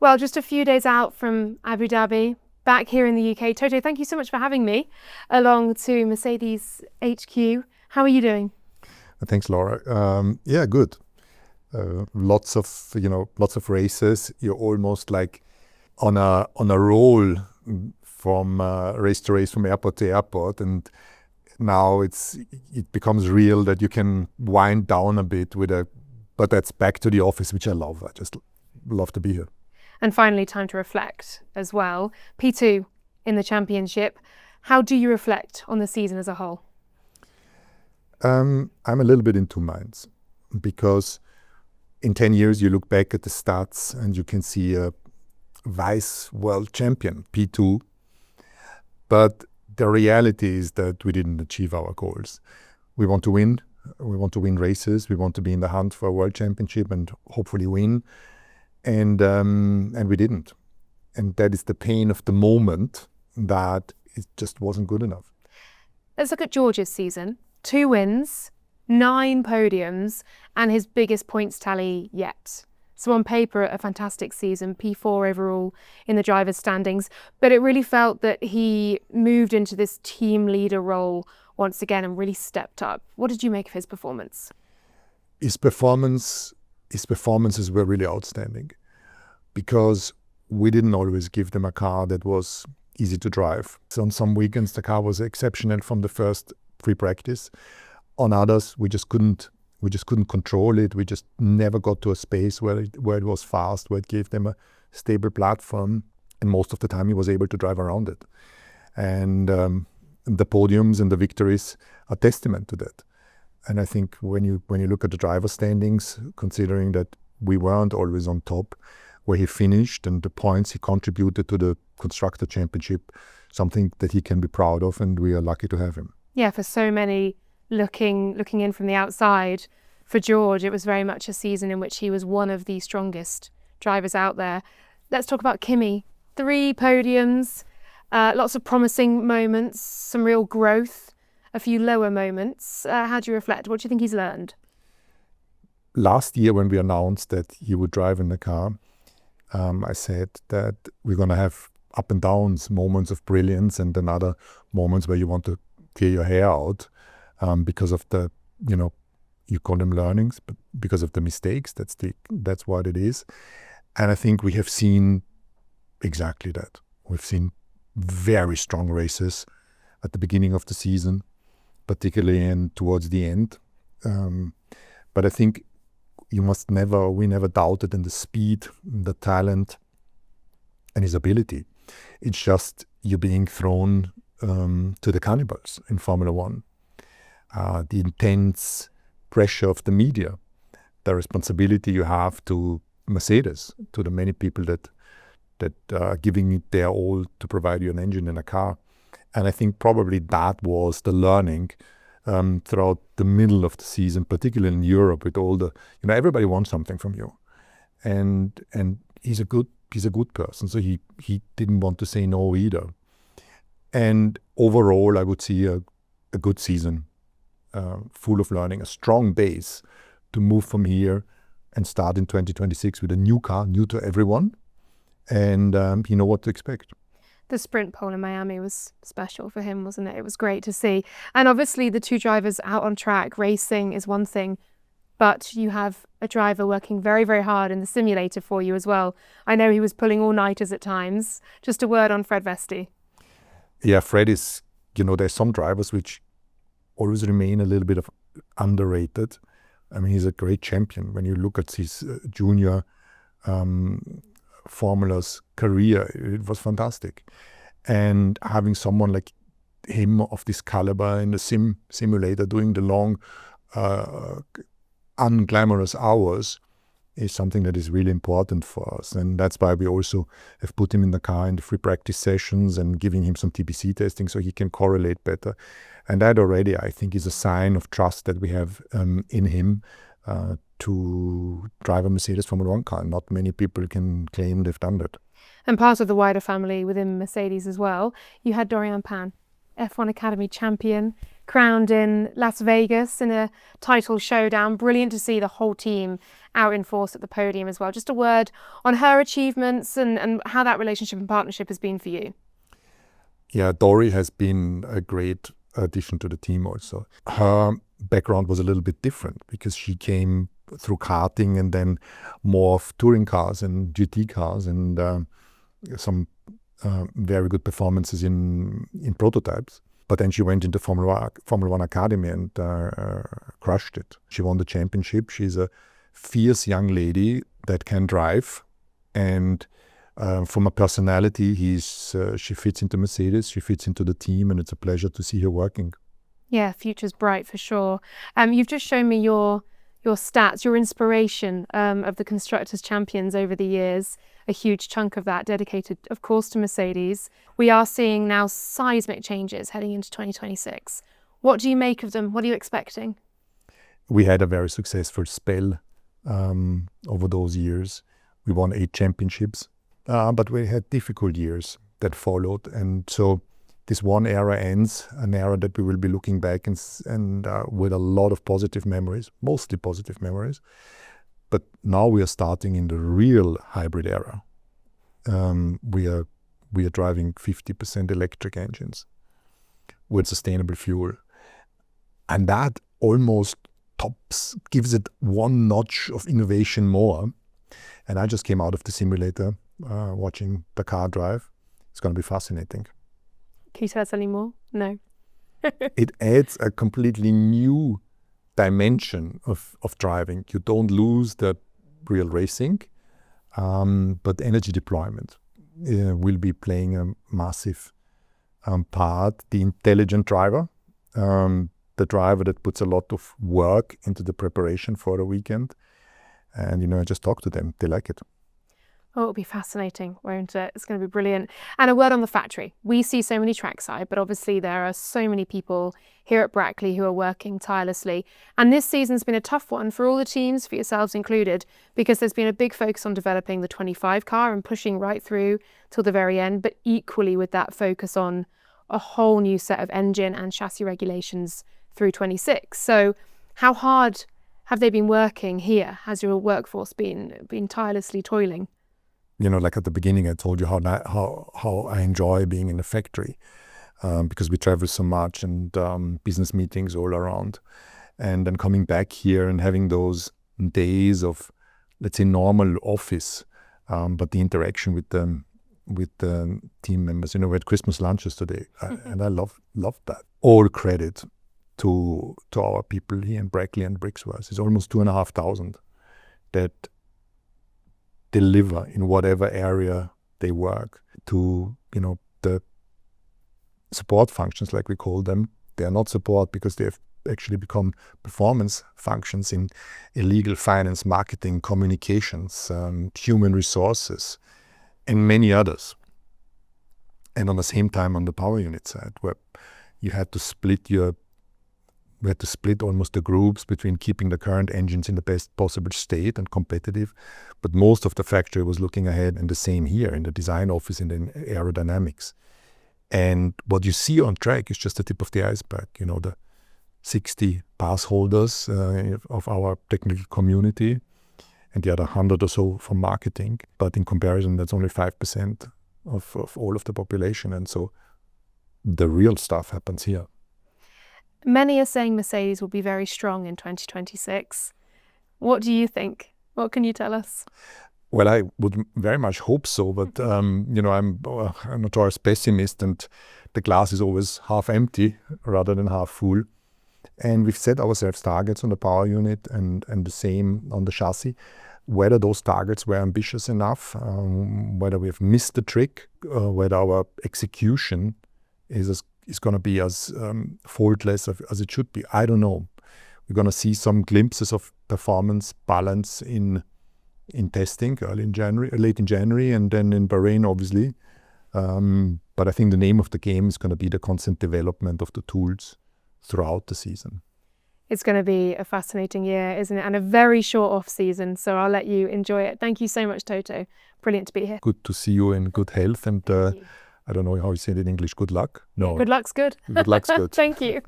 Well, just a few days out from Abu Dhabi, back here in the UK. Toto, thank you so much for having me along to Mercedes HQ. How are you doing? Thanks, Laura. Yeah, good. Lots of races. You're almost like on a roll from race to race, from airport to airport, and now it becomes real that you can wind down a bit but that's back to the office, which I love. I just love to be here. And finally, time to reflect as well. P2 in the championship. How do you reflect on the season as a whole? I'm a little bit in two minds, because in 10 years you look back at the stats and you can see a vice world champion, P2. But the reality is that we didn't achieve our goals. We want to win. We want to win races. We want to be in the hunt for a world championship and hopefully win. And we didn't. And that is the pain of the moment, that it just wasn't good enough. Let's look at George's season. 2 wins, 9 podiums, and his biggest points tally yet. So on paper, a fantastic season, P4 overall in the driver's standings. But it really felt that he moved into this team leader role once again and really stepped up. What did you make of his performance? His performances were really outstanding, because we didn't always give them a car that was easy to drive. So on some weekends, the car was exceptional from the first free practice. On others, we just couldn't control it. We just never got to a space where it was fast, where it gave them a stable platform. And most of the time, he was able to drive around it. And the podiums and the victories are testament to that. And I think when you look at the driver standings, considering that we weren't always on top, where he finished and the points he contributed to the Constructor Championship, something that he can be proud of, and we are lucky to have him. Yeah, for so many looking in from the outside, for George, it was very much a season in which he was one of the strongest drivers out there. Let's talk about Kimi. 3 podiums, lots of promising moments, some real growth, a few lower moments. How do you reflect? What do you think he's learned? Last year, when we announced that he would drive in the car, I said that we're going to have up and downs, moments of brilliance, and then other moments where you want to tear your hair out because of the, you call them learnings, but because of the mistakes. That's what it is. And I think we have seen exactly that. We've seen very strong races at the beginning of the season, particularly and towards the end. But I think we never doubted in the speed, the talent, and his ability. It's just you're being thrown to the cannibals in Formula One. The intense pressure of the media, the responsibility you have to Mercedes, to the many people that are giving it their all to provide you an engine in a car. And I think probably that was the learning throughout the middle of the season, particularly in Europe, with all the, everybody wants something from you. And he's a good person, so he didn't want to say no either. And overall, I would see a good season, full of learning, a strong base to move from here and start in 2026 with a new car, new to everyone, and you know what to expect. The sprint pole in Miami was special for him, wasn't it? It was great to see. And obviously the 2 drivers out on track, racing is one thing, but you have a driver working very, very hard in the simulator for you as well. I know he was pulling all-nighters at times. Just a word on Fred Vesti. Yeah, Fred is, there's some drivers which always remain a little bit of underrated. I mean, he's a great champion. When you look at his junior Formula's career, it was fantastic. And having someone like him of this caliber in the simulator doing the long, unglamorous hours is something that is really important for us. And that's why we also have put him in the car in the free practice sessions and giving him some TPC testing so he can correlate better. And that already, I think, is a sign of trust that we have in him to drive a Mercedes Formula One car. Not many people can claim they've done that. And part of the wider family within Mercedes as well, you had Dorian Pan, F1 Academy champion, crowned in Las Vegas in a title showdown. Brilliant to see the whole team out in force at the podium as well. Just a word on her achievements and how that relationship and partnership has been for you. Yeah, Dory has been a great addition to the team also. Her background was a little bit different because she came through karting and then more of touring cars and GT cars and some very good performances in prototypes. But then she went into Formula One Academy and crushed it. She won the championship. She's a fierce young lady that can drive. And from a personality, she fits into Mercedes, she fits into the team, and it's a pleasure to see her working. Yeah, future's bright for sure. You've just shown me your stats, your inspiration of the Constructors' Champions over the years, a huge chunk of that dedicated, of course, to Mercedes. We are seeing now seismic changes heading into 2026. What do you make of them? What are you expecting? We had a very successful spell over those years. We won 8 championships, but we had difficult years that followed. And so this one era ends, an era that we will be looking back and with a lot of positive memories, mostly positive memories. But now we are starting in the real hybrid era. We are driving 50% electric engines with sustainable fuel. And that almost gives it one notch of innovation more. And I just came out of the simulator watching the car drive. It's going to be fascinating. Can you tell us any more? No. It adds a completely new dimension of driving. You don't lose the real racing, but energy deployment will be playing a massive part. The intelligent driver, the driver that puts a lot of work into the preparation for the weekend. And, I just talk to them. They like it. Oh, it'll be fascinating, won't it? It's going to be brilliant. And a word on the factory. We see so many trackside, but obviously there are so many people here at Brackley who are working tirelessly. And this season's been a tough one for all the teams, for yourselves included, because there's been a big focus on developing the 25 car and pushing right through till the very end, but equally with that focus on a whole new set of engine and chassis regulations through 26. So how hard have they been working here? Has your workforce been tirelessly toiling? Like at the beginning, I told you how I enjoy being in the factory because we travel so much and business meetings all around. And then coming back here and having those days of, let's say, normal office, but the interaction with the team members. We had Christmas lunches today, and I love that. All credit to our people here in Brackley and Brixworth. It's almost 2,500 that deliver in whatever area they work to, the support functions, like we call them. They are not support because they have actually become performance functions in illegal finance, marketing, communications, human resources, and many others. And on the same time, on the power unit side, where you had to split almost the groups between keeping the current engines in the best possible state and competitive. But most of the factory was looking ahead, and the same here in the design office and in aerodynamics. And what you see on track is just the tip of the iceberg. The 60 pass holders of our technical community and the other 100 or so from marketing. But in comparison, that's only 5% of all of the population. And so the real stuff happens here. Many are saying Mercedes will be very strong in 2026. What do you think? What can you tell us? Well, I would very much hope so, but I'm a notorious pessimist, and the glass is always half empty rather than half full. And we've set ourselves targets on the power unit and the same on the chassis. Whether those targets were ambitious enough, whether we have missed the trick, whether our execution is going to be as faultless as it should be. I don't know. We're going to see some glimpses of performance balance in testing late in January, and then in Bahrain, obviously. But I think the name of the game is going to be the constant development of the tools throughout the season. It's going to be a fascinating year, isn't it? And a very short off season. So I'll let you enjoy it. Thank you so much, Toto. Brilliant to be here. Good to see you in good health, and I don't know how you say it in English. Good luck? No. Good luck's good. Good luck's good. Thank you.